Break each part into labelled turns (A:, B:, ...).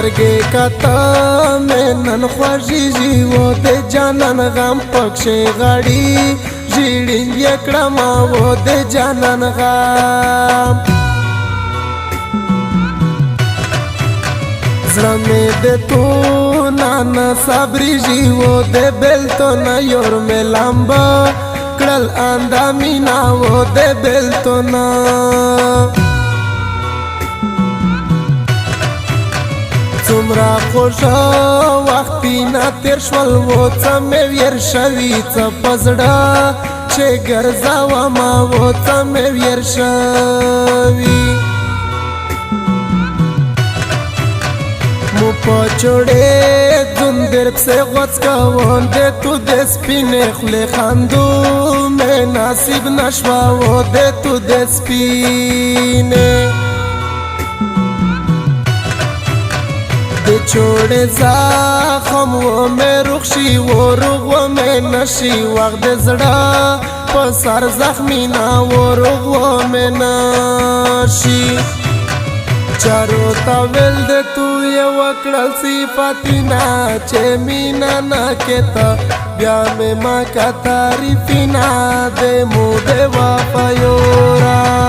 A: سترګې کته مې نن خوږېږي و د جانان غم پکښې غاړي ژړېږي یې کړمه و د جانان غم زړه مې د تونه نه صبرېږي و د بېلتونه یور مې لمبه کړل اندامونه و د بېلتونه څومره خوږه وختونه تېر شول و څه مې ویر شوي څه په زړه چې ګرځومه و څه مې ویر شوي مو په چړېدون در پسې غوڅ کوم د تو د سپینې خولې خندو مې نصیب نشوه و د تو د سپینې د چوړې زخم و مې روغ شي و روغ و مې نشي وخت د زړه په سر زخمینه و روغ و مې نشي چارو ته ویل د تو یې وکړل صفتونه چې مینه نه کېته بیا مې مکه تعریفونه د مو د وفا یوره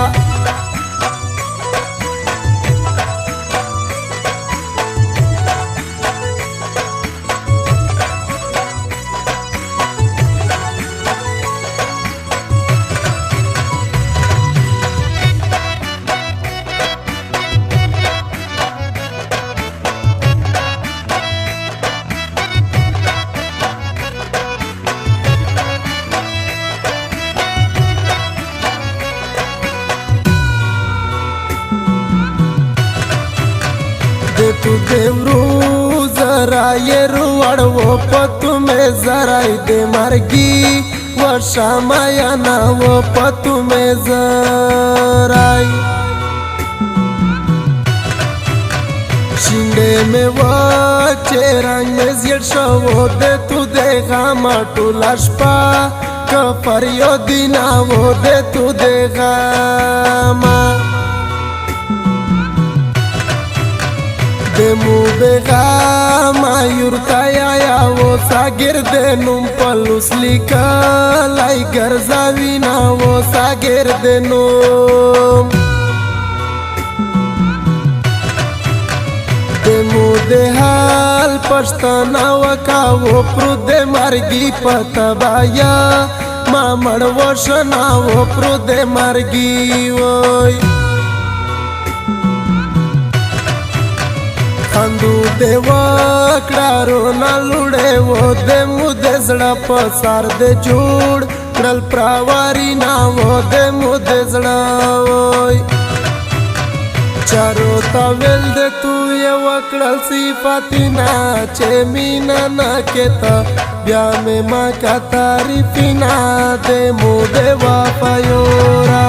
A: تو دیورو زرای روړ و پتو مې زرای د مرګي ورشا مایا نا و پتو مې زرای شینډې مې و چې رنگ مې زیړ شو د تو د غم ټوله شپه کفر یو دینا و د تو د غم دمو بغاما یورتایا یا و ساگر دنم پلوس لیکلای ګرځاوینا و ساگر دنم دمو د حال پښتنا وکاو پر د مرګي پتبایا ما مړ وشنا و پر د مرګي وای خندو دې وکړه رونا لوړې و د مو د زړه په سر د جوړ کړل پراواري نا و د مو د زړه وای چارو ته ویل د تو یې وکړل صفتونه چې مینه نه کېته بیا مې مکه تعریفونه د مو د وفا یوره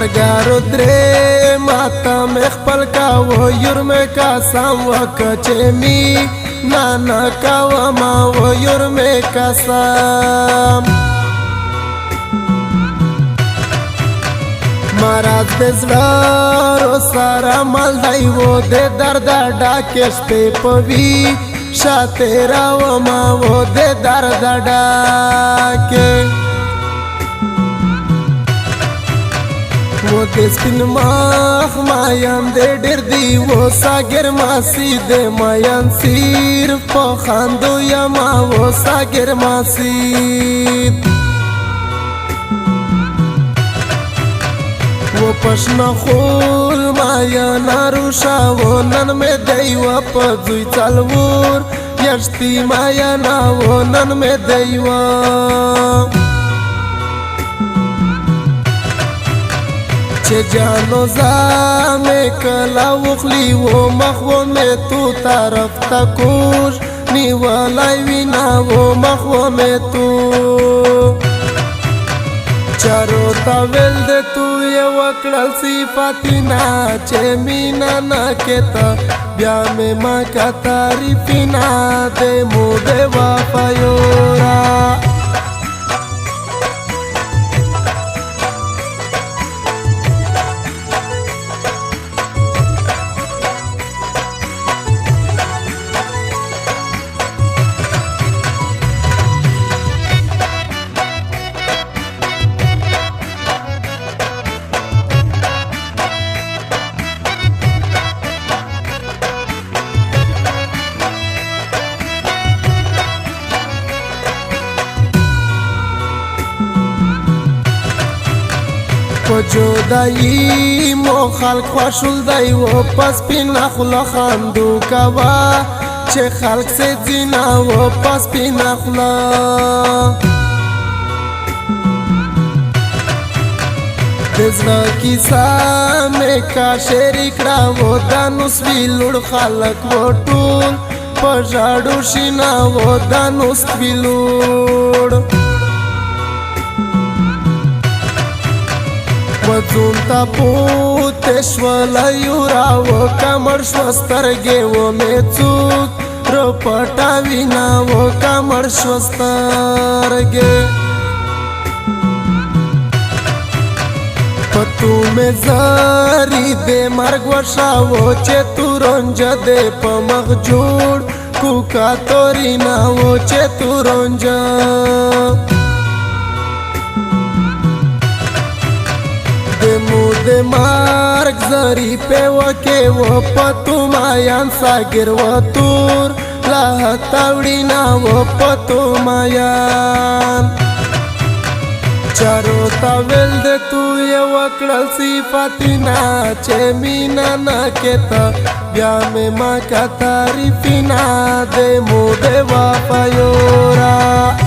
A: مرګارو درې ماته مې خپل کاوه یور مې قسم وکړه چې می نه کومه و یور مې قسم مراد د زړه رو سره مل دی و د درد ډاکې شپې په وي شاته راومه و د درد ډاکې و د سپین مخ مایم د ډېر دی و ساګر ماسي د ماین سیر په خاندو یما و ساګر ماسي و پښنا خول مایا ناروشا و نن مې دی و په دوی څلور یشتي مایا نا و نن مې دی و چې جانو زامه کلا وخلی و مخو می تو طرف تا کوش نیولای وینا و مخو می تو چارو تا ول د تو یو کړل صفاتینا چې مینا نا کېتا بیا مې ما کا تعریفینا دې مو دې وفایورا په جدایي مو خلق خوشول دی و پس پینا خلا خاندو کوا چې خلق سے زینا و پس پینا خلا دزنا کیسا میں کا شریک را و دانوس وی لوړ خلق و ټول په ژاړو شینا و دانوس وی لوړ وزون تا پوتش ولا یورا و کمر شوسترګې و می څوک رو پټاوینا و کمر شوسترګې پتو می زاری دې مرګ ورشا و چې تورنج دې په مخ جوړ کوکا تورینا و چې تورنج د مارک زری په وکه و پتو مایان ساګر و تور لا تاوړی نا و پتو مایان چارو تا ول د تو یو کړل صفاتینا چې مینا نا کېتا بیا مې ما کا تعریفینا دې مو دې وفایورا